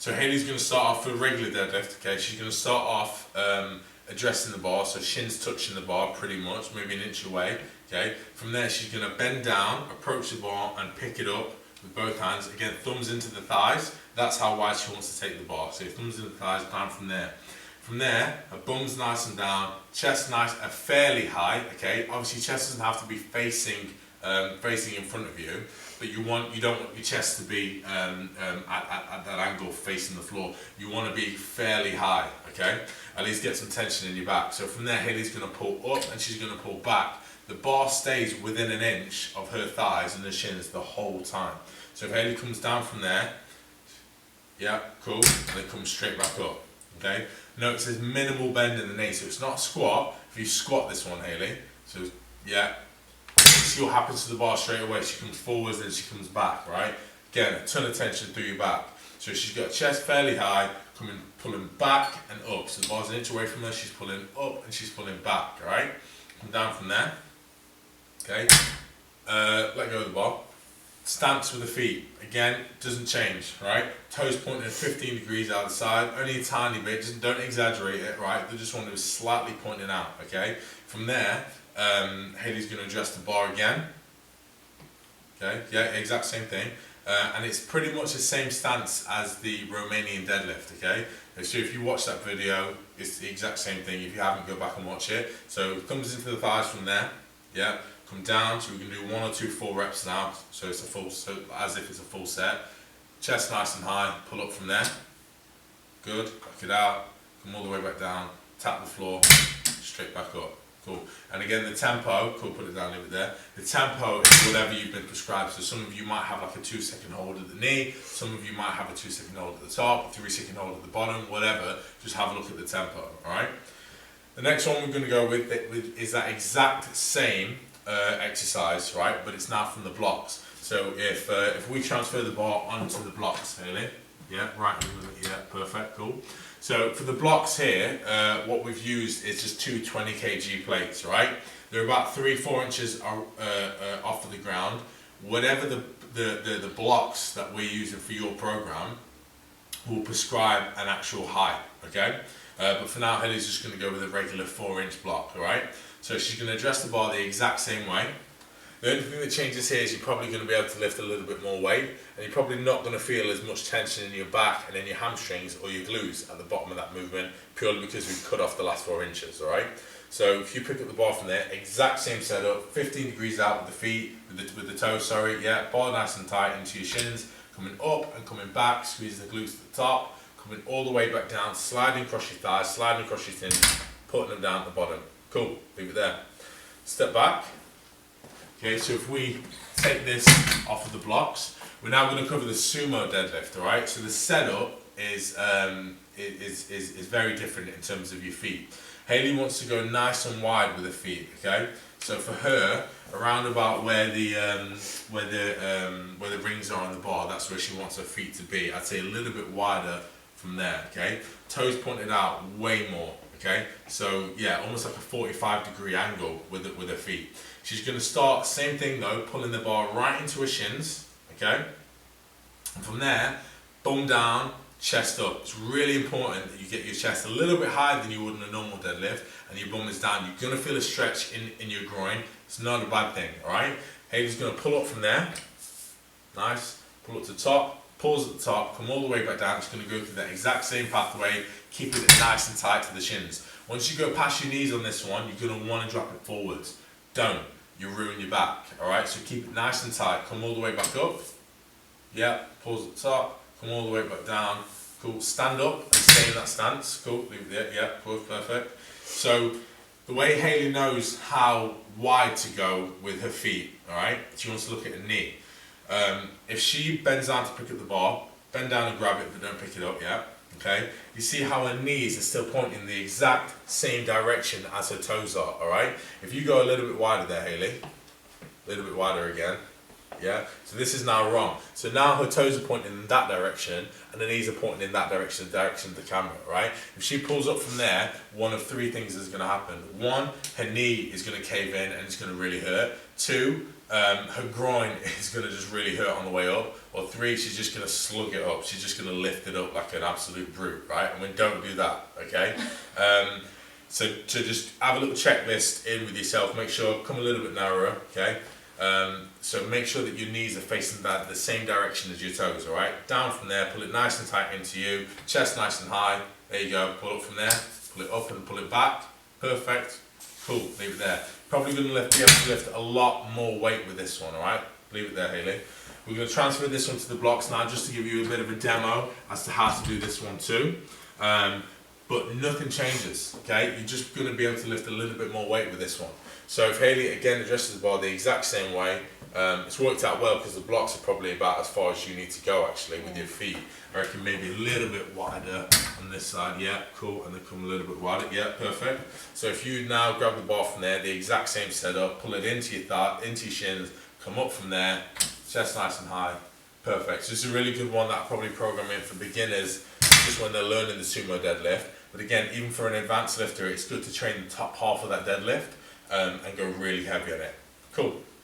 So Hayley's going to start off with a regular deadlift, okay? She's going to start off addressing the bar, so shins touching the bar pretty much, maybe an inch away, okay? From there, she's going to bend down, approach the bar, and pick it up with both hands. Again, thumbs into the thighs. That's how wide she wants to take the bar. So thumbs into the thighs, down from there. From there, her bum's nice and down, chest nice and fairly high, okay? Obviously, chest doesn't have to be facing in front of you, but you don't want your chest to be at that angle facing the floor. You want to be fairly high, okay? At least get some tension in your back. So from there, Hayley's going to pull up and she's going to pull back. The bar stays within an inch of her thighs and her shins the whole time. So if Hayley comes down from there, yeah, cool, and then comes straight back up, okay? Notice there's minimal bend in the knee, so it's not a squat. If you squat this one, Hayley, so yeah, see what happens to the bar straight away. She comes forwards, then she comes back, right? Again, a ton of tension through your back. So she's got chest fairly high, pulling back and up. So the bar's an inch away from her, she's pulling up and she's pulling back, right? Come down from there, okay? Let go of the bar. Stance with the feet, again, doesn't change, right? Toes pointing 15 degrees out the side, only a tiny bit, just don't exaggerate it, right? They just want to be slightly pointing out, okay? From there, Hayley's going to adjust the bar again, okay? Yeah, exact same thing. And it's pretty much the same stance as the Romanian deadlift, okay? So if you watch that video, it's the exact same thing. If you haven't, go back and watch it. So thumbs into the thighs from there, yeah? Come down, so we can do 1 or 2 full reps now, so it's a full, so as if it's a full set. Chest nice and high, pull up from there. Good, back it out, come all the way back down, tap the floor, straight back up. Cool. And again, the tempo, cool, put it down, leave it there. The tempo is whatever you've been prescribed. So some of you might have like a 2-second hold at the knee, some of you might have a 2-second hold at the top, 3-second hold at the bottom, whatever. Just have a look at the tempo, all right? The next one we're going to go with is that exact same exercise, right? But it's now from the blocks. So if we transfer the bar onto the blocks, Hayley, yeah, right, yeah, perfect, cool. So for the blocks here, what we've used is just 2 20 kg plates, right? They're about 3-4 inches off of the ground. Whatever the blocks that we're using for your program will prescribe an actual height, okay? But for now, Hayley's just going to go with a regular 4-inch block, all right? So she's going to adjust the bar the exact same way. The only thing that changes here is you're probably going to be able to lift a little bit more weight, and you're probably not going to feel as much tension in your back and in your hamstrings or your glutes at the bottom of that movement, purely because we've cut off the last 4 inches, all right? So if you pick up the bar from there, exact same setup, 15 degrees out with the feet, with the toes, sorry, yeah, bar nice and tight into your shins, coming up and coming back, squeeze the glutes at the top, coming all the way back down, sliding across your thighs, sliding across your shins, putting them down at the bottom. Cool, leave it there. Step back. Okay, so if we take this off of the blocks, we're now going to cover the Sumo Deadlift, all right? So the setup is very different in terms of your feet. Hayley wants to go nice and wide with her feet, okay? So for her, around about where the rings are on the bar, that's where she wants her feet to be. I'd say a little bit wider from there, okay? Toes pointed out way more, okay? So yeah, almost like a 45-degree angle with her feet. She's going to start, same thing though, pulling the bar right into her shins, okay? And from there, bum down, chest up. It's really important that you get your chest a little bit higher than you would in a normal deadlift, and your bum is down. You're going to feel a stretch in your groin. It's not a bad thing, all right? Hayley's going to pull up from there. Nice. Pull up to the top, pulls at the top, come all the way back down. It's going to go through that exact same pathway, keeping it nice and tight to the shins. Once you go past your knees on this one, you're going to want to drop it forwards. Don't. You ruin your back, all right? So keep it nice and tight. Come all the way back up. Yeah, pulls at the top, come all the way back down. Cool, stand up and stay in that stance. Cool, leave it there, yeah, cool, perfect. So the way Hayley knows how wide to go with her feet, all right? She wants to look at her knee. If she bends down to pick up the bar, bend down and grab it, but don't pick it up, yeah? Okay? You see how her knees are still pointing in the exact same direction as her toes are, all right? If you go a little bit wider there, Hayley, a little bit wider again, yeah? So this is now wrong. So now her toes are pointing in that direction, and the knees are pointing in that direction, the direction of the camera, right? If she pulls up from there, one of three things is going to happen. One, her knee is going to cave in and it's going to really hurt. Two, her groin is going to just really hurt on the way up. Or three, she's just going to slug it up. She's just going to lift it up like an absolute brute, right? And we don't do that, okay? So to just have a little checklist in with yourself, make sure, come a little bit narrower, okay? So make sure that your knees are facing the same direction as your toes, alright? Down from there, pull it nice and tight into you, chest nice and high, there you go, pull up from there, pull it up and pull it back, perfect, cool, leave it there. Probably going to be able to lift a lot more weight with this one, alright? Leave it there, Hayley. We're going to transfer this one to the blocks now, just to give you a bit of a demo as to how to do this one too. But nothing changes, okay? You're just going to be able to lift a little bit more weight with this one. So if Hayley again addresses the bar the exact same way, it's worked out well because the blocks are probably about as far as you need to go actually with your feet. I reckon maybe a little bit wider on this side, yeah, cool, and then come a little bit wider, yeah, perfect. So if you now grab the bar from there, the exact same setup, pull it into your thigh, into your shins, come up from there, chest nice and high, perfect. So this is a really good one that I probably program in for beginners, just when they're learning the sumo deadlift. But again, even for an advanced lifter, it's good to train the top half of that deadlift and go really heavy on it. Cool.